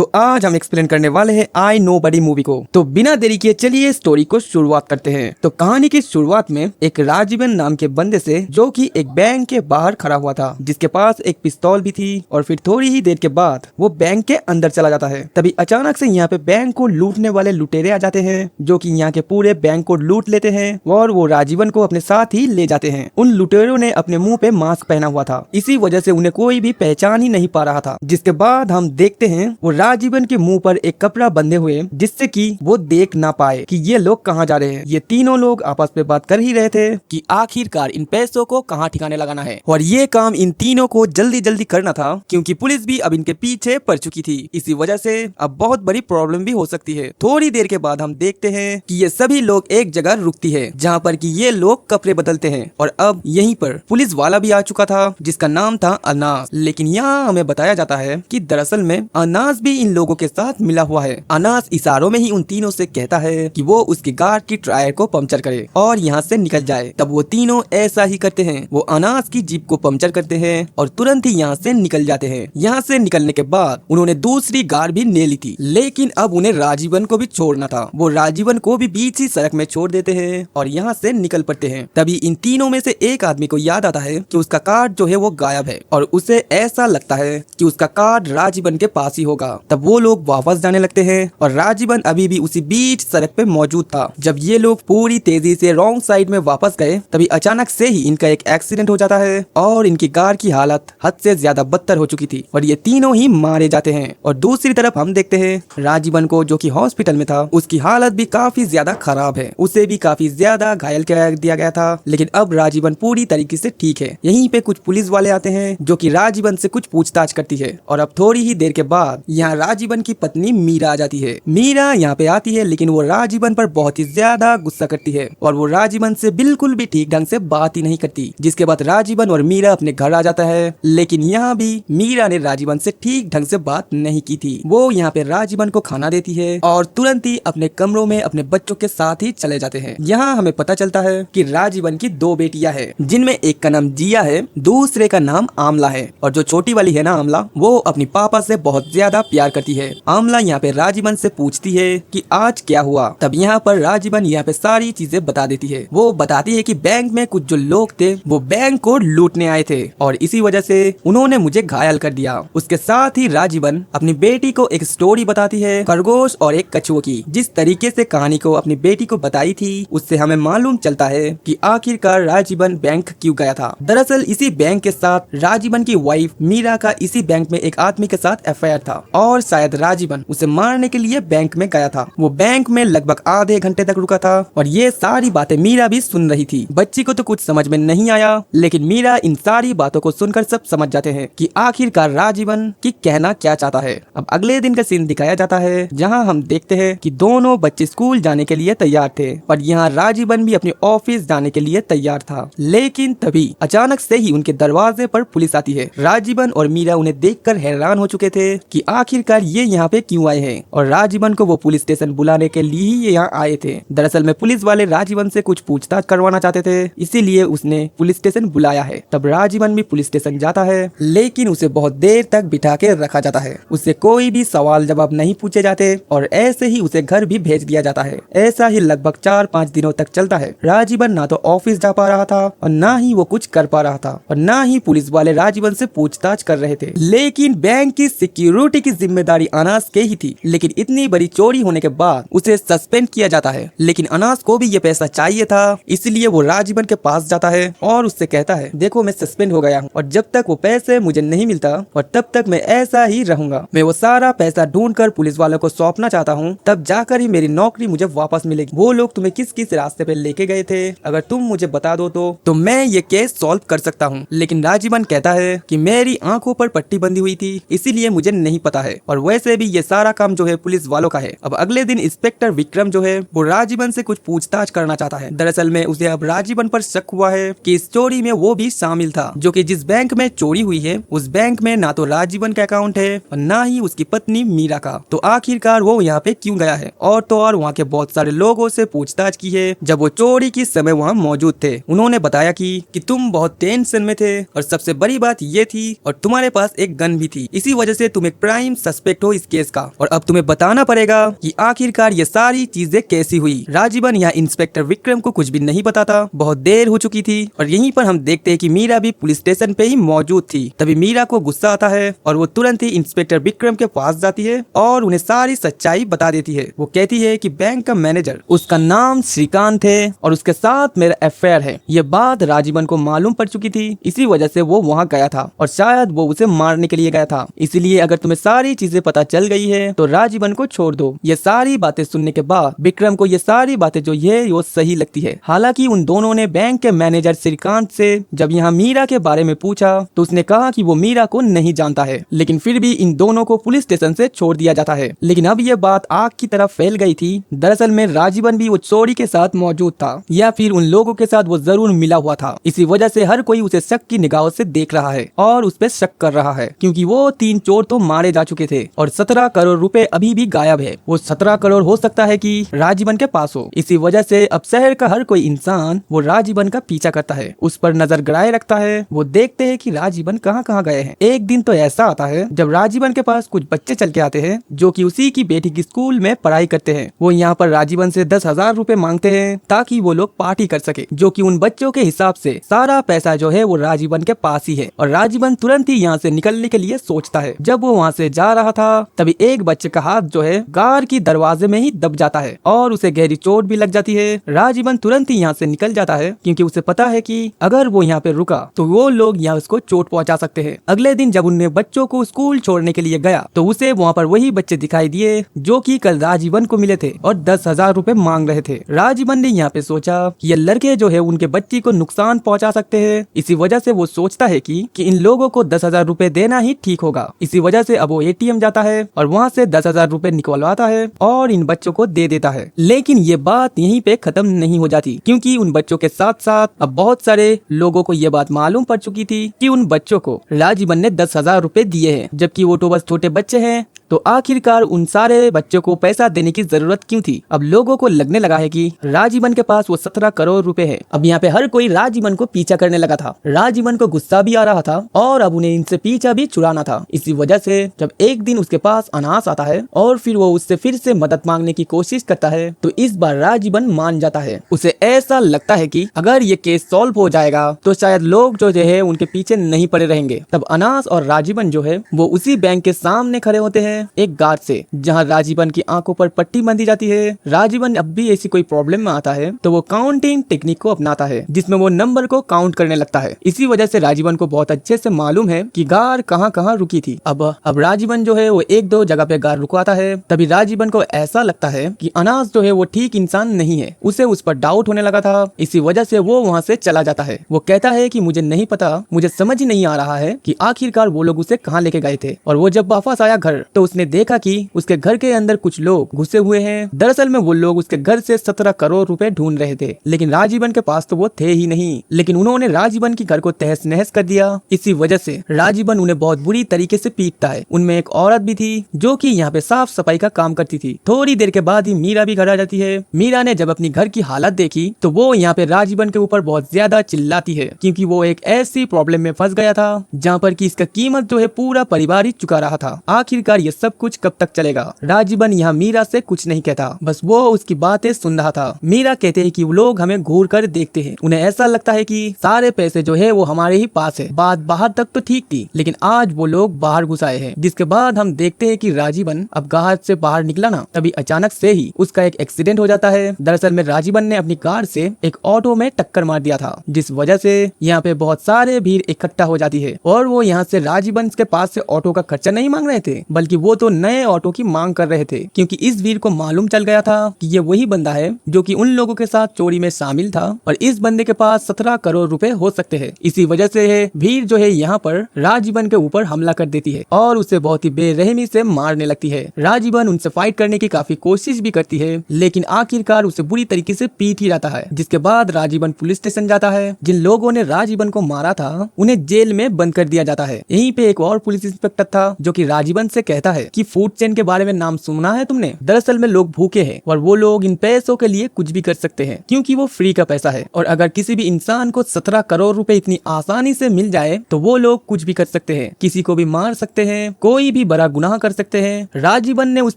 तो आज हम एक्सप्लेन करने वाले हैं आई नोबडी मूवी को। तो बिना देरी किए चलिए स्टोरी को शुरुआत करते हैं। तो कहानी की शुरुआत में एक राजीवन नाम के बंदे से, जो कि एक बैंक के बाहर खड़ा हुआ था, जिसके पास एक पिस्तौल भी थी। और फिर थोड़ी ही देर के बाद वो बैंक के अंदर चला जाता है। तभी अचानक से यहाँ पे बैंक को लूटने वाले लुटेरे आ जाते हैं, जो कि यहाँ के पूरे बैंक को लूट लेते हैं और वो राजीवन को अपने साथ ही ले जाते हैं। उन लुटेरों ने अपने मुंह पे मास्क पहना हुआ था, इसी वजह से उन्हें कोई भी पहचान ही नहीं पा रहा था। जिसके बाद हम देखते हैं वो राजीवन के मुंह पर एक कपड़ा बंधे हुए, जिससे कि वो देख ना पाए कि ये लोग कहाँ जा रहे हैं। ये तीनों लोग आपस में बात कर ही रहे थे कि आखिरकार इन पैसों को कहाँ ठिकाने लगाना है। और ये काम इन तीनों को जल्दी जल्दी करना था, क्योंकि पुलिस भी अब इनके पीछे पड़ चुकी थी। इसी वजह से अब बहुत बड़ी प्रॉब्लम भी हो सकती है। थोड़ी देर के बाद हम देखते हैं कि ये सभी लोग एक जगह रुकती है, जहाँ पर कि ये लोग कपड़े बदलते हैं। और अब यहीं पर पुलिस वाला भी आ चुका था, जिसका नाम था अनास। लेकिन यहाँ हमें बताया जाता है कि दरअसल में अनास भी इन लोगों के साथ मिला हुआ है। अनास इशारों में ही उन तीनों से कहता है कि वो उसकी कार की टायर को पंक्चर करे और यहाँ से निकल जाए। तब वो तीनों ऐसा ही करते हैं। वो अनास की जीप को पंक्चर करते हैं और तुरंत ही यहाँ से निकल जाते हैं। यहाँ से निकलने के बाद उन्होंने दूसरी कार भी ले ली थी, लेकिन अब उन्हें राजीवन को भी छोड़ना था। वो राजीवन को भी बीच ही सड़क में छोड़ देते हैं और यहाँ से निकल पड़ते हैं। तभी इन तीनों में से एक आदमी को याद आता है कि उसका कार्ड जो है वो गायब है, और उसे ऐसा लगता है कि उसका कार्ड राजीवन के पास ही होगा। तब वो लोग वापस जाने लगते हैं और राजीवन अभी भी उसी बीच सड़क पे मौजूद था। जब ये लोग पूरी तेजी से रॉन्ग साइड में वापस गए, तभी अचानक से ही इनका एक एक्सीडेंट हो जाता है और इनकी कार की हालत हद से ज्यादा बदतर हो चुकी थी और ये तीनों ही मारे जाते हैं। और दूसरी तरफ हम देखते हैं राजीवन को, जो कि हॉस्पिटल में था, उसकी हालत भी काफी ज्यादा खराब है। उसे भी काफी ज्यादा घायल कर दिया गया था, लेकिन अब राजीवन पूरी तरीके से ठीक है। यहीं पे कुछ पुलिस वाले आते हैं, जो कि राजीवन से कुछ पूछताछ करती है। और अब थोड़ी ही देर के बाद यहाँ राजीवन की पत्नी मीरा आ जाती है। मीरा यहाँ पे आती है, लेकिन वो राजीवन पर बहुत ही ज्यादा गुस्सा करती है और वो राजीवन से बिल्कुल भी ठीक ढंग से बात ही नहीं करती। जिसके बाद राजीवन और मीरा अपने घर आ जाता है, लेकिन यहाँ भी मीरा ने राजीवन से ठीक ढंग से बात नहीं की थी। वो यहाँ पे राजीवन को खाना देती है और तुरंत ही अपने कमरों में अपने बच्चों के साथ ही चले जाते हैं। यहाँ हमें पता चलता है कि राजीवन की दो बेटियां हैं, जिनमें एक का नाम जिया है, दूसरे का नाम आमला है। और जो छोटी वाली है ना आमला, वो अपनी पापा से बहुत ज्यादा प्यार करती है। आमला यहाँ पे राजीवन से पूछती है कि आज क्या हुआ। तब यहाँ पर राजीवन यहाँ पे सारी चीजें बता देती है। वो बताती है कि बैंक में कुछ जो लोग थे वो बैंक को लूटने आए थे और इसी वजह से उन्होंने मुझे घायल कर दिया। उसके साथ ही राजीवन अपनी बेटी को एक स्टोरी बताती है खरगोश और एक कछुओं की। जिस तरीके से कहानी को अपनी बेटी को बताई थी, उससे हमें मालूम चलता है कि आखिरकार राजीवन बैंक क्यों गया था। दरअसल इसी बैंक के साथ राजीवन की वाइफ मीरा का इसी बैंक में एक आदमी के साथ अफेयर था और शायद राजीवन उसे मारने के लिए बैंक में गया था। वो बैंक में लगभग आधे घंटे तक रुका था और ये सारी बातें मीरा भी सुन रही थी। बच्ची को तो कुछ समझ में नहीं आया, लेकिन मीरा इन सारी बातों को सुनकर सब समझ जाते हैं कि आखिरकार राजीवन की कहना क्या चाहता है। अब अगले दिन का सीन दिखाया जाता है, जहाँ हम देखते हैं कि दोनों बच्चे स्कूल जाने के लिए तैयार थे और यहाँ राजीवन भी अपने ऑफिस जाने के लिए तैयार था। लेकिन तभी अचानक से ही उनके दरवाजे पर पुलिस आती है। राजीवन और मीरा उन्हें देखकर हैरान हो चुके थे कि आखिरकार ये यहाँ पे क्यों आए हैं, और राजीवन को वो पुलिस स्टेशन बुलाने के लिए ही ये यहाँ आए थे। दरअसल में पुलिस वाले राजीवन से कुछ पूछताछ करवाना चाहते थे, इसीलिए उसने पुलिस स्टेशन बुलाया है। तब राजीवन भी पुलिस स्टेशन जाता है, लेकिन उसे बहुत देर तक बिठा के रखा जाता है। उससे कोई भी सवाल जवाब नहीं पूछे जाते और ऐसे ही उसे घर भी भेज दिया जाता है। ऐसा ही लगभग 4-5 दिनों तक चलता है। राजीवन ना तो ऑफिस जा पा रहा था और ना ही वो कुछ कर पा रहा था और ना ही पुलिस वाले राजीवन से पूछताछ कर रहे थे। लेकिन बैंक की सिक्योरिटी की जिम्मेदारी अनास के ही थी। लेकिन इतनी बड़ी चोरी होने के बाद उसे सस्पेंड किया जाता है। लेकिन अनास को भी ये पैसा चाहिए था, इसलिए वो राजीवन के पास जाता है और उससे कहता है, देखो मैं सस्पेंड हो गया हूँ और जब तक वो पैसे मुझे नहीं मिलता और तब तक मैं ऐसा ही रहूंगा। मैं वो सारा पैसा ढूंढ कर पुलिस वालों को सौंपना चाहता हूँ, तब जाकर ही मेरी नौकरी मुझे वापस मिलेगी। वो लोग तुम्हें किस किस रास्ते पे लेके गए थे, अगर तुम मुझे बता दो तो मैं ये केस सॉल्व कर सकता हूँ। लेकिन राजीवन कहता है कि मेरी आंखों पर पट्टी बंधी हुई थी, इसीलिए मुझे नहीं पता है, और वैसे भी ये सारा काम जो है पुलिस वालों का है। अब अगले दिन इंस्पेक्टर विक्रम जो है वो राजीवन से कुछ पूछताछ करना चाहता है। दरअसल में उसे अब राजीवन पर शक हुआ है कि इस चोरी में वो भी शामिल था, जो कि जिस बैंक में चोरी हुई है उस बैंक में ना तो राजीवन का अकाउंट है और ना ही उसकी पत्नी मीरा का। तो आखिरकार वो यहाँ पे क्यों गया है। और तो और वहाँ के बहुत सारे लोगों से पूछताछ की है जब वो चोरी की समय वहाँ मौजूद थे। उन्होंने बताया कि तुम बहुत टेंशन में थे और सबसे बड़ी बात ये थी और तुम्हारे पास एक गन भी थी, इसी वजह से तुम एक प्राइम सस्पेक्ट हो इस केस का, और अब तुम्हें बताना पड़ेगा कि आखिरकार ये सारी चीजें कैसी हुई। राजीवन यहाँ इंस्पेक्टर विक्रम को कुछ भी नहीं पता था। बहुत देर हो चुकी थी और यहीं पर हम देखते हैं कि मीरा भी पुलिस स्टेशन पे ही मौजूद थी। तभी मीरा को गुस्सा आता है और वो तुरंत ही इंस्पेक्टर विक्रम के पास जाती है और उन्हें सारी सच्चाई बता देती है। वो कहती है कि बैंक का मैनेजर, उसका नाम श्रीकांत है और उसके साथ मेरा अफेयर है। ये बात राजीवन को मालूम पड़ चुकी थी, इसी वजह से वो वहाँ गया था और शायद वो उसे मारने के लिए गया था। इसलिए अगर तुम्हें सारी चीजें पता चल गई है तो राजीवन को छोड़ दो। ये सारी बातें सुनने के बाद विक्रम को ये सारी बातें जो ये वो सही लगती है। हालांकि उन दोनों ने बैंक के मैनेजर श्रीकांत से जब यहाँ मीरा के बारे में पूछा तो उसने कहा कि वो मीरा को नहीं जानता है, लेकिन फिर भी इन दोनों को पुलिस स्टेशन से छोड़ दिया जाता है। लेकिन अब ये बात आग की तरफ फैल गई थी। दरअसल में राजीवन भी वो चोरी के साथ मौजूद था या फिर उन लोगों के साथ वो जरूर मिला हुआ था। इसी वजह से हर कोई उसे शक की निगाहों से देख रहा है और उस पर शक कर रहा है, क्योंकि वो 3 चोर तो मारे जा चुके थे और 17 करोड़ रुपए अभी भी गायब है। वो 17 करोड़ हो सकता है कि राजीवन के पास हो। इसी वजह से अब शहर का हर कोई इंसान वो राजीवन का पीछा करता है, उस पर नजर गड़ाए रखता है। वो देखते हैं कि राजीवन कहाँ कहाँ गए हैं। एक दिन तो ऐसा आता है जब राजीवन के पास कुछ बच्चे चल के आते हैं जो कि उसी की बेटी की स्कूल में पढ़ाई करते हैं। वो यहाँ पर राजीवन से 10,000 रुपए मांगते हैं ताकि वो लोग पार्टी कर सके, जो कि उन बच्चों के हिसाब से सारा पैसा जो है वो राजीवन के पास ही है। और राजीवन तुरंत ही यहाँ से निकलने के लिए सोचता है। जब वो वहाँ से जा रहा था तभी एक बच्चे का हाथ जो है कार की दरवाजे में ही दब जाता है और उसे गहरी चोट भी लग जाती है। राजीवन तुरंत ही यहाँ से निकल जाता है क्योंकि उसे पता है कि अगर वो यहाँ पे रुका तो वो लोग यहाँ उसको चोट पहुंचा सकते हैं। अगले दिन जब उन्हें बच्चों को स्कूल छोड़ने के लिए गया तो उसे वहाँ पर वही बच्चे दिखाई दिए जो कि कल राजीवन को मिले थे और 10,000 रुपए मांग रहे थे। राजीवन ने यहाँ पे सोचा कि ये लड़के जो है उनके बच्ची को नुकसान पहुंचा सकते हैं। इसी वजह से वो सोचता है कि इन लोगों को 10,000 रुपए देना ही ठीक होगा। इसी वजह से अब वो एटीएम जाता है और वहाँ से 10,000 रुपए निकलवाता है और इन बच्चों को दे देता है। लेकिन ये बात यहीं पे खत्म नहीं हो जाती, क्योंकि उन बच्चों के साथ साथ अब बहुत सारे लोगों को ये बात मालूम पड़ चुकी थी कि उन बच्चों को राजीवन ने 10,000 रुपए दिए हैं, जबकि वो तो बस छोटे बच्चे हैं। तो आखिरकार उन सारे बच्चों को पैसा देने की जरूरत क्यों थी? अब लोगों को लगने लगा है कि राजीवन के पास वो 17 करोड़ रुपए है। अब यहाँ पे हर कोई राजीवन को पीछा करने लगा था। राजीवन को गुस्सा भी आ रहा था और अब उन्हें इनसे पीछा भी छुड़ाना था। इसी वजह से जब एक दिन उसके पास अनास आता है और फिर वो उससे फिर से मदद मांगने की कोशिश करता है तो इस बार राजीवन मान जाता है। उसे ऐसा लगता है कि अगर ये केस सॉल्व हो जाएगा तो शायद लोग जो है उनके पीछे नहीं पड़े रहेंगे। तब अनास और राजीवन जो है वो उसी बैंक के सामने खड़े होते हैं एक गार्ड से, जहां राजीवन की आंखों पर पट्टी बांधी जाती है। राजीवन अब भी ऐसी कोई प्रॉब्लम में आता है तो वो काउंटिंग टेक्निक को अपनाता है, जिसमें वो नंबर को काउंट करने लगता है। इसी वजह से राजीवन को बहुत अच्छे से मालूम है कि गार कहाँ कहाँ रुकी थी। अब राजीवन जो है वो 1-2 जगह पे गार रुकवाता है। तभी राजीवन को ऐसा लगता है कि अनास जो है वो ठीक इंसान नहीं है। उसे उस पर डाउट होने लगा था। इसी वजह से वो वहाँ से चला जाता है। वो कहता है कि मुझे नहीं पता, मुझे समझ ही नहीं आ रहा है कि आखिरकार वो लोग उसे कहाँ लेके गए थे। और वो जब वापस आया घर तो उसने देखा कि उसके घर के अंदर कुछ लोग घुसे हुए हैं। दरअसल में वो लोग उसके घर से 17 करोड़ रुपए ढूंढ रहे थे, लेकिन राजीवन के पास तो वो थे ही नहीं। लेकिन उन्होंने राजीवन की घर को तहस नहस कर दिया। इसी वजह से राजीवन उन्हें बहुत बुरी तरीके से पीटता है। उनमें एक औरत भी थी जो कि यहाँ पे साफ सफाई का काम करती थी। थोड़ी देर के बाद ही मीरा भी घर आ जाती है। मीरा ने जब अपनी घर की हालत देखी तो वो यहाँ पे राजीवन के ऊपर बहुत ज्यादा चिल्लाती है, क्योंकि वो एक ऐसी प्रॉब्लम में फंस गया था जहाँ पर कि इसका कीमत जो है पूरा परिवार ही चुका रहा था। आखिरकार ये सब कुछ कब तक चलेगा? राजीवन यहाँ मीरा से कुछ नहीं कहता, बस वो उसकी बातें सुन रहा था। मीरा कहते हैं कि वो लोग हमें घूर कर देखते हैं। उन्हें ऐसा लगता है कि सारे पैसे जो है वो हमारे ही पास है। बात बाहर तक तो ठीक थी, लेकिन आज वो लोग बाहर घुस आए हैं। जिसके बाद हम देखते हैं कि राजीवन अब घर से बाहर निकला ना, तभी अचानक से ही उसका एक एक्सीडेंट हो जाता है। दरअसल में राजीवन ने अपनी कार से एक ऑटो में टक्कर मार दिया था, जिस वजह से यहाँ पे बहुत सारे भीड़ इकट्ठा हो जाती है और वो यहाँ से राजीवन के पास से ऑटो का खर्चा नहीं मांग रहे थे, बल्कि वो तो नए ऑटो की मांग कर रहे थे, क्योंकि इस वीर को मालूम चल गया था कि ये वही बंदा है जो कि उन लोगों के साथ चोरी में शामिल था और इस बंदे के पास 17 करोड़ रुपए हो सकते हैं। इसी वजह से भीड़ जो है यहाँ पर राजीवन के ऊपर हमला कर देती है और उसे बहुत ही बेरहमी से मारने लगती है। राजीवन उनसे फाइट करने की काफी कोशिश भी करती है, लेकिन आखिरकार उसे बुरी तरीके से पीट ही जाता है। जिसके बाद राजीवन पुलिस स्टेशन जाता है। जिन लोगों ने राजीवन को मारा था उन्हें जेल में बंद कर दिया जाता है। यहीं पे एक और पुलिस इंस्पेक्टर था जो कि राजीवन से कहता है कि फूड चेन के बारे में नाम सुना है तुमने? दरअसल में लोग भूखे हैं और वो लोग इन पैसों के लिए कुछ भी कर सकते हैं, क्योंकि वो फ्री का पैसा है। और अगर किसी भी इंसान को 17 करोड़ रुपए इतनी आसानी से मिल जाए तो वो लोग कुछ भी कर सकते हैं, किसी को भी मार सकते हैं, कोई भी बड़ा गुनाह कर सकते हैं। राजीवन ने उस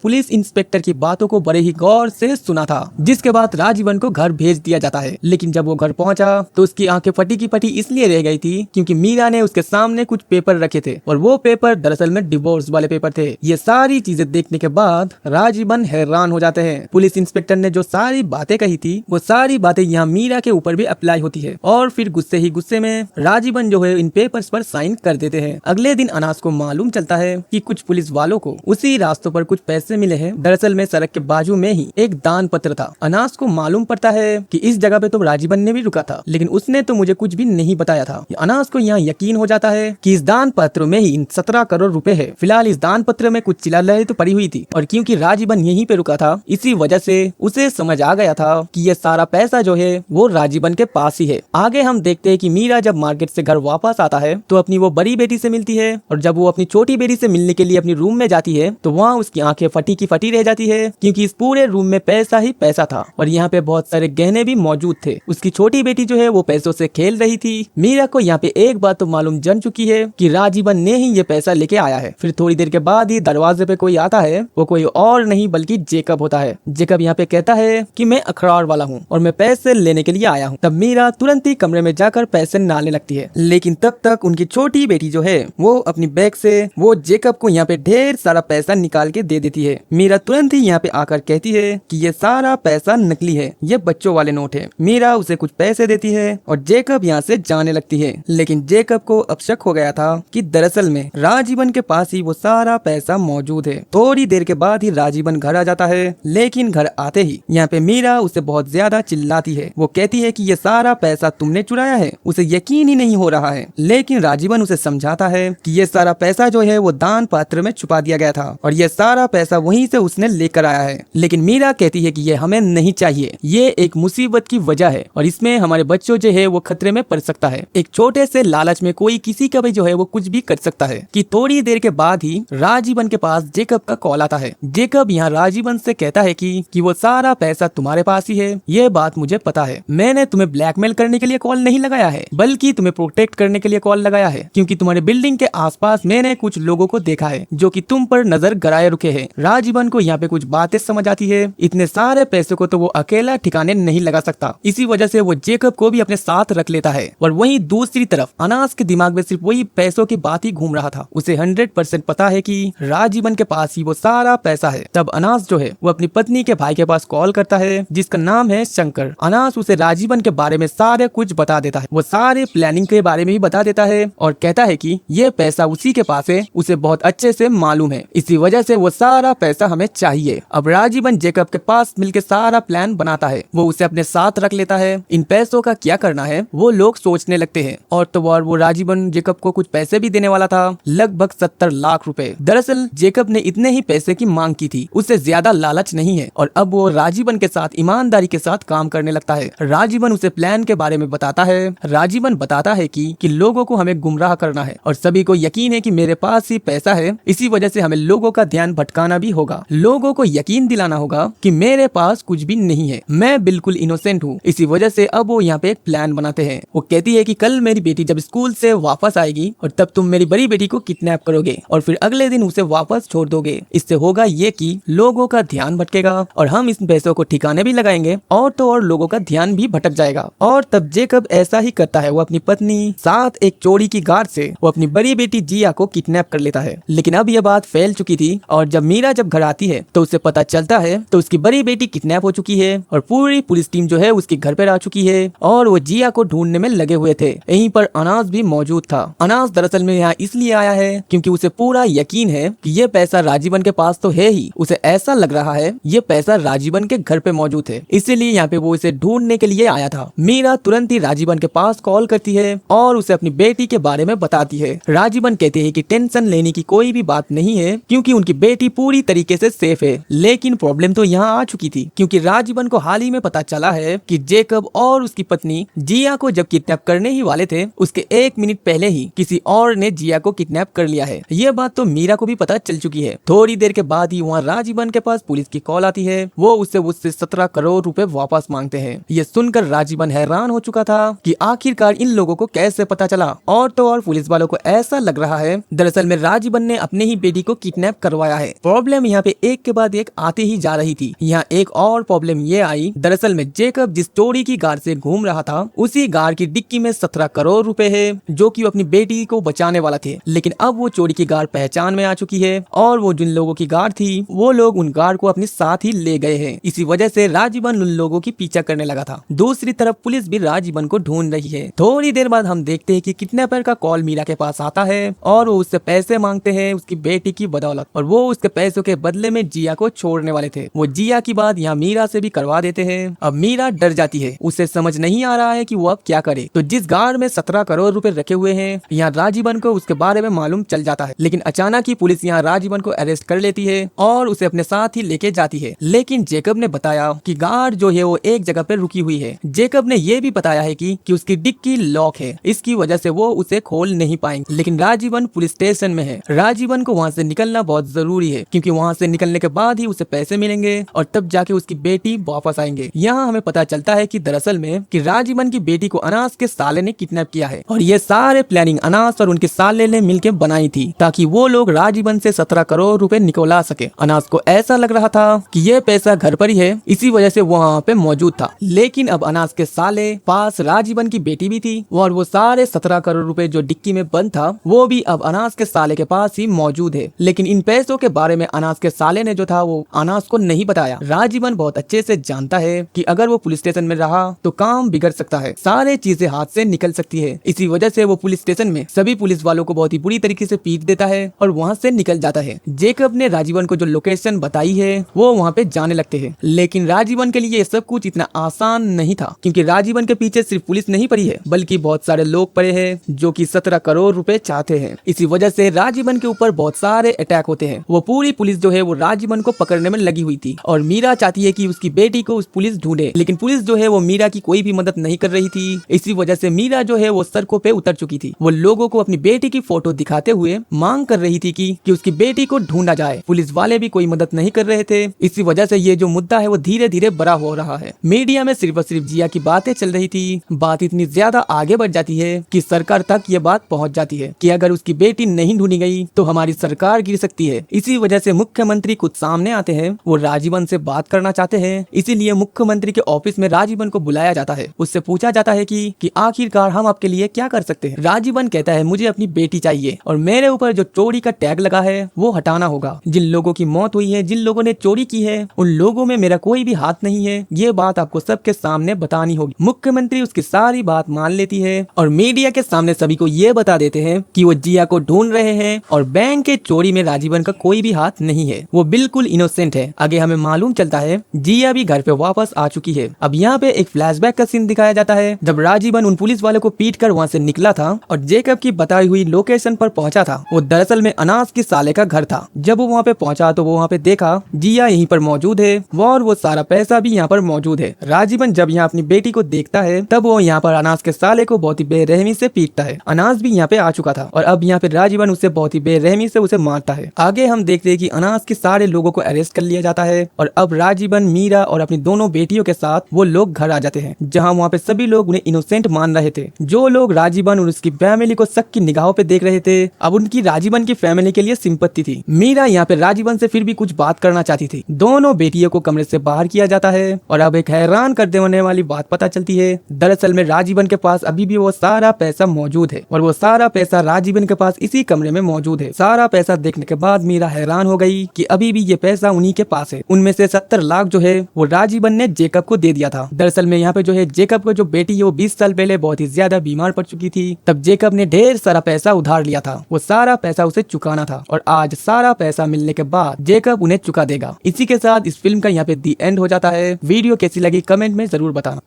पुलिस इंस्पेक्टर की बातों को बड़े ही गौर से सुना था, जिसके बाद राजीवन को घर भेज दिया जाता है। लेकिन जब वो घर पहुंचा तो उसकी आंखें फटी की फटी इसलिए रह गई थी क्योंकि मीरा ने उसके सामने कुछ पेपर रखे थे और वो पेपर दरअसल में डिवोर्स वाले पेपर थे। ये सारी चीजें देखने के बाद राजीवन हैरान हो जाते हैं। पुलिस इंस्पेक्टर ने जो सारी बातें कही थी वो सारी बातें यहाँ मीरा के ऊपर भी अप्लाई होती है और फिर गुस्से ही गुस्से में राजीवन जो है इन पेपर्स पर साइन कर देते हैं। अगले दिन अनास को मालूम चलता है कि कुछ पुलिस वालों को उसी रास्तों पर कुछ पैसे मिले हैं। दरअसल में सड़क के बाजू में ही एक दान पत्र था। अनास को मालूम पड़ता है कि इस जगह पे तो राजीवन ने भी रुका था, लेकिन उसने तो मुझे कुछ भी नहीं बताया था। अनास को यहाँ यकीन हो जाता है कि इस दान पत्र में ही 17 करोड़ रुपए है। फिलहाल इस दान पत्र में कुछ चिल्लाए तो पड़ी हुई थी और क्योंकि राजीवन यहीं पे रुका था इसी वजह से उसे समझ आ गया था कि ये सारा पैसा जो है वो राजीवन के पास ही है। आगे हम देखते हैं कि मीरा जब मार्केट से घर वापस आता है तो अपनी वो बड़ी बेटी से मिलती है और जब वो अपनी छोटी बेटी से मिलने के लिए अपनी रूम में जाती है तो वहाँ उसकी आंखें फटी की फटी रह जाती है क्योंकि इस पूरे रूम में पैसा ही पैसा था और यहाँ पे बहुत सारे गहने भी मौजूद थे। उसकी छोटी बेटी जो है वो पैसों से खेल रही थी। मीरा को यहाँ पे एक बात तो मालूम जन चुकी है कि राजीवन ने ही ये पैसा लेके आया है। फिर थोड़ी देर के बाद ही दरवाजे पे कोई आता है। वो कोई और नहीं बल्कि जेकब होता है। जेकब यहाँ पे कहता है कि मैं अखरार वाला हूँ और मैं पैसे लेने के लिए आया हूँ। तब मीरा तुरंत ही कमरे में जाकर पैसे निकालने लगती है, लेकिन तब तक उनकी छोटी बेटी जो है वो अपनी बैग से वो जेकब को यहाँ पे ढेर सारा पैसा निकाल के दे देती है। मीरा तुरंत ही यहाँ पे आकर कहती है कि ये सारा पैसा नकली है, ये बच्चों वाले नोट है। मीरा उसे कुछ पैसे देती है और जेकब यहाँ से जाने लगती है। लेकिन जेकब को अब शक हो गया था कि दरअसल में राजीवन के पास ही वो सारा पैसा मौजूद है। थोड़ी देर के बाद ही राजीवन घर आ जाता है, लेकिन घर आते ही यहाँ पे मीरा उसे बहुत ज्यादा चिल्लाती है। वो कहती है कि ये सारा पैसा तुमने चुराया है। उसे यकीन ही नहीं हो रहा है, लेकिन राजीवन उसे समझाता है कि ये सारा पैसा जो है वो दान पात्र में छुपा दिया गया था और ये सारा पैसा वहीं से उसने लेकर आया है। लेकिन मीरा कहती है कि ये हमें नहीं चाहिए, ये एक मुसीबत की वजह है और इसमें हमारे बच्चों जो है वो खतरे में पड़ सकता है। एक छोटे से लालच में कोई किसी का भी जो है वो कुछ भी कर सकता है। कि थोड़ी देर के बाद ही राजीवन के पास जेकब का कॉल आता है। जेकब यहाँ राजीवन से कहता है कि वो सारा पैसा तुम्हारे पास ही है, ये बात मुझे पता है। मैंने तुम्हें ब्लैकमेल करने के लिए कॉल नहीं लगाया है, बल्कि तुम्हें प्रोटेक्ट करने के लिए कॉल लगाया है, क्योंकि तुम्हारे बिल्डिंग के आसपास मैंने कुछ लोगों को देखा है जो कि तुम पर नजर गड़ाए रुके हैं। राजीवन को यहाँ पे कुछ बातें समझ आती है। इतने सारे पैसे को तो वो अकेला ठिकाने नहीं लगा सकता, इसी वजह से वो जेकब को भी अपने साथ रख लेता है। और वहीं दूसरी तरफ अनास के दिमाग में सिर्फ वही पैसों की बात ही घूम रहा था। उसे 100% पता है कि राजीवन के पास ही वो सारा पैसा है। तब अनास जो है वो अपनी पत्नी के भाई के पास कॉल करता है जिसका नाम है शंकर। अनास उसे राजीवन के बारे में सारे कुछ बता देता है। वो सारे प्लानिंग के बारे में भी बता देता है और कहता है कि ये पैसा उसी के पास है, उसे बहुत अच्छे से मालूम है, इसी वजह से वो सारा पैसा हमें चाहिए। अब राजीवन जेकब के पास मिलकर सारा प्लान बनाता है। वो उसे अपने साथ रख लेता है। इन पैसों का क्या करना है वो लोग सोचने लगते हैं और तो और वो राजीवन जेकब को कुछ पैसे भी देने वाला था, लगभग 70 लाख रुपए। दरअसल जेकब ने इतने ही पैसे की मांग की थी, उससे ज्यादा लालच नहीं है और अब वो राजीवन के साथ ईमानदारी के साथ काम करने लगता है। राजीवन उसे प्लान के बारे में बताता है। राजीवन बताता है कि लोगों को हमें गुमराह करना है और सभी को यकीन है कि मेरे पास ही पैसा है, इसी वजह से हमें लोगों का ध्यान भटकाना भी होगा। लोगों को यकीन दिलाना होगा कि मेरे पास कुछ भी नहीं है, मैं बिल्कुल इनोसेंट हूँ। इसी वजह से अब वो यहाँ पे एक प्लान बनाते हैं। वो कहती है कि कल मेरी बेटी जब स्कूल से वापस आएगी और तब तुम मेरी बड़ी बेटी को किडनैप करोगे और फिर अगले दिन उसे वापस छोड़ दोगे। इससे होगा ये कि लोगों का ध्यान भटकेगा और हम इस पैसों को ठिकाने भी लगाएंगे और तो और लोगों का ध्यान भी भटक जाएगा। और तब जेकब ऐसा ही करता है। वो अपनी पत्नी साथ एक चोरी की गार्ड से वो अपनी बड़ी बेटी जिया को किडनैप कर लेता है। लेकिन अब यह बात फैल चुकी थी और जब मीरा जब घर आती है तो उसे पता चलता है तो उसकी बड़ी बेटी किडनैप हो चुकी है और पूरी पुलिस टीम जो है उसके घर पर आ चुकी है और वो जिया को ढूंढने में लगे हुए थे। यहीं पर अनास भी मौजूद था। अनास दरअसल में यहाँ इसलिए आया है क्योंकि उसे पूरा यकीन है कि ये पैसा राजीवन के पास तो है ही। उसे ऐसा लग रहा है ये पैसा राजीवन के घर पे मौजूद है, इसीलिए यहाँ पे वो इसे ढूंढने के लिए आया था। मीरा तुरंत ही राजीवन के पास कॉल करती है और उसे अपनी बेटी के बारे में बताती है। राजीवन कहते हैं कि टेंशन लेने की कोई भी बात नहीं है क्योंकि उनकी बेटी पूरी तरीके से सेफ है। लेकिन प्रॉब्लम तो यहाँ आ चुकी थी क्योंकि राजीवन को हाल ही में पता चला है कि जेकब और उसकी पत्नी जिया को जब किडनैप करने ही वाले थे उसके 1 मिनट पहले ही किसी और ने जिया को किडनैप कर लिया है। ये बात तो मीरा को भी पता चल चुकी है। थोड़ी देर के बाद ही वहाँ राजीवन के पास पुलिस की कॉल आती है। वो उससे 17 करोड़ रुपए वापस मांगते हैं। ये सुनकर राजीवन हैरान हो चुका था कि आखिरकार इन लोगों को कैसे पता चला और तो और पुलिस वालों को ऐसा लग रहा है दरअसल में राजीवन ने अपने ही बेटी को किडनैप करवाया है। प्रॉब्लम यहाँ पे एक के बाद एक आती ही जा रही थी। यहाँ एक और प्रॉब्लम ये आई, दरअसल में जेकब जिस चोरी की गाड़ से घूम रहा था उसी गाड़ की डिक्की में 17 करोड़ रुपए है, जो कि वो अपनी बेटी को बचाने वाला थे। लेकिन अब वो चोरी की गाड़ पहचान में आ चुकी है और वो जिन लोगों की गाड़ थी वो लोग उन गाड़ को अपने साथ ही ले गए हैं। इसी वजह से राजीवन उन लोगों की पीछा करने लगा था। दूसरी तरफ पुलिस भी राजीवन को ढूंढ रही है। थोड़ी देर बाद हम देखते हैं कि किडनैपर का कॉल मीरा के पास आता है और वो उससे पैसे मांगते हैं उसकी बेटी की बदौलत, और वो उसके पैसों के बदले में जिया को छोड़ने वाले थे। वो जिया की बात यहाँ मीरा से भी करवा देते हैं। अब मीरा डर जाती है, उसे समझ नहीं आ रहा है कि वो अब क्या करे। तो जिस गाड़ में 17 करोड़ रुपए रखे हुए हैं, यहाँ राजीवन को उसके बारे में मालूम चल जाता है। लेकिन अचानक ही पुलिस यहाँ राजीवन को अरेस्ट कर लेती है और उसे अपने साथ ही लेके जाती है। लेकिन जेकब ने बताया कि गाड़ जो है वो एक जगह पे रुकी हुई है। जेकब ने ये भी बताया है कि उसकी डिक्की लॉक है, इसकी वजह से वो उसे खोल नहीं पाएंगे। लेकिन राजीवन पुलिस स्टेशन में है। राजीवन को वहाँ से निकलना बहुत जरूरी है, क्योंकि वहाँ से निकलने के बाद ही उसे पैसे मिलेंगे और तब जाके उसकी बेटी वापस आएंगे। यहाँ हमें पता चलता है कि दरअसल में कि राजीवन की बेटी को अनास के साले ने किडनैप किया है और ये सारे प्लानिंग अनास और उनके साले ने मिलकर बनाई थी ताकि वो लोग राजीवन से 17 करोड़ रुपए निकलवा सके। अनास को ऐसा लग रहा था कि ये पैसा घर पर ही है, इसी वजह से वो वहाँ पे मौजूद था। लेकिन अब अनास के साले पास राजीवन की बेटी भी थी और वो सारे 17 करोड़ रुपए जो डिक्की में बंद था वो भी अब अनास के साले के पास ही मौजूद है। लेकिन इन पैसों के बारे में अनास के साले ने जो था वो अनास को नहीं बताया। राजीवन बहुत अच्छे से जानता है कि अगर वो पुलिस स्टेशन में रहा तो काम बिगड़ सकता है, सारे चीजें हाथ से निकल सकती है। इसी वजह से वो पुलिस स्टेशन में सभी पुलिस वालों को बहुत ही बुरी तरीके से पीट देता है और वहाँ से निकल जाता है। जेकब ने राजीवन को जो लोकेशन बताई है वो वहाँ पे जाने लगते हैं। लेकिन राजीवन के लिए ये सब कुछ इतना आसान नहीं था, क्योंकि राजीवन के पीछे सिर्फ पुलिस नहीं पड़ी है बल्कि बहुत सारे लोग पड़े हैं जो कि 17 करोड़ रुपए चाहते हैं। इसी वजह से राजीवन के ऊपर बहुत सारे अटैक होते हैं। वो पूरी पुलिस जो है वो राजीवन को पकड़ने में लगी हुई थी और मीरा चाहती है कि उसकी बेटी को उस पुलिस ढूंढे, लेकिन पुलिस जो है वो मीरा की कोई भी मदद नहीं कर रही थी। इसी वजह से मीरा जो है वो सड़कों पे उतर चुकी थी। वो लोगों को अपनी बेटी की फोटो दिखाते हुए मांग कर रही थी कि उसकी बेटी को ढूंढा जाए। पुलिस वाले भी कोई मदद नहीं कर रहे थे। इसी वजह से ये जो मुद्दा है वो धीरे धीरे बड़ा हो रहा है। मीडिया में सिर्फ और सिर्फ जिया की बातें चल रही थी। बात इतनी ज्यादा आगे बढ़ जाती है कि सरकार तक ये बात पहुंच जाती है कि अगर उसकी बेटी नहीं ढूंढी गई तो हमारी सरकार गिर सकती है। इसी वजह से मुख्यमंत्री खुद सामने आते हैं। वो राजीवन से बात करना चाहते हैं, इसीलिए मुख्यमंत्री के ऑफिस में राजीवन को बुलाया जाता है। उससे पूछा जाता है कि आखिरकार हम आपके लिए क्या कर सकते हैं। राजीवन कहता है मुझे अपनी बेटी चाहिए और मेरे ऊपर जो चोरी का टैग लगा है वो हटाना होगा। जिन लोगों की मौत हुई है, जिन लोगों ने चोरी की है, उन लोगों में मेरा कोई भी हाथ नहीं है। ये बात आपको सबके सामने बतानी होगी। मुख्यमंत्री उसकी सारी बात मान लेती है और मीडिया के सामने सभी को ये बता देते हैं कि वो जिया को ढूंढ रहे हैं और बैंक के चोरी में राजीवन का कोई भी हाथ नहीं है। वो बिल्कुल इनोसेंट है। आगे हमें मालूम चलता है जिया भी घर पे वापस आ चुकी है। अब यहाँ पे एक फ्लैशबैक का सीन दिखाया जाता है जब राजीवन उन पुलिस वालों को पीट कर वहाँ से निकला था और जेकब की बताई हुई लोकेशन पर पहुंचा था। वो दरअसल में अनास की साले का घर था। जब वो वहाँ पे पहुंचा तो वो वहाँ पे देखा जिया यहीं पर मौजूद है और वो सारा पैसा भी यहाँ पर मौजूद है। राजीवन जब यहाँ अपनी बेटी को देखता है तब वो यहाँ पर अनास के साले को बहुत ही बेरहमी से पीटता है। अनास भी यहाँ पे आ चुका था और अब यहाँ पे राजीवन उसे बहुत ही बेरहमी से उसे मारता है। आगे हम देखते हैं कि अनास के सारे लोगों को अरेस्ट कर लिया जाता है और अब राजीवन, मीरा और अपनी दोनों बेटियों के साथ वो लोग घर आ जाते हैं, जहाँ वहाँ पे सभी लोग उन्हें इनोसेंट मान रहे थे। जो लोग राजीवन और उसकी फैमिली को शक की निगाहों पे देख रहे थे, अब उनकी राजीवन की फैमिली के लिए सिंपत्ति थी। मीरा यहाँ पे राजीवन से फिर भी कुछ बात करना चाहती थी। दोनों बेटियों को कमरे से बाहर किया जाता है और अब एक हैरान कर देने वाली बात पता चलती है। दरअसल में राजीवन के पास अभी भी वो सारा पैसा मौजूद है और वो सारा पैसा राजीवन के पास इसी कमरे में मौजूद है। सारा पैसा देखने के बाद मीरा हैरान हो गई कि अभी भी ये पैसा उन्हीं के पास है। उनमें से 70 लाख जो है वो राजीवन ने जेकब को दे दिया था। दरअसल में यहाँ पे जो है जेकब को जो बेटी है वो 20 साल पहले बहुत ही ज्यादा बीमार पड़ चुकी थी। तब जेकब ने ढेर सारा पैसा उधार लिया था। वो सारा पैसा उसे चुकाना था और आज सारा पैसा मिलने के बाद जेकब उन्हें चुका देगा। इसी के साथ इस फिल्म का यहाँ पे दी एंड हो जाता है। वीडियो कैसी लगी कमेंट में जरूर बताना।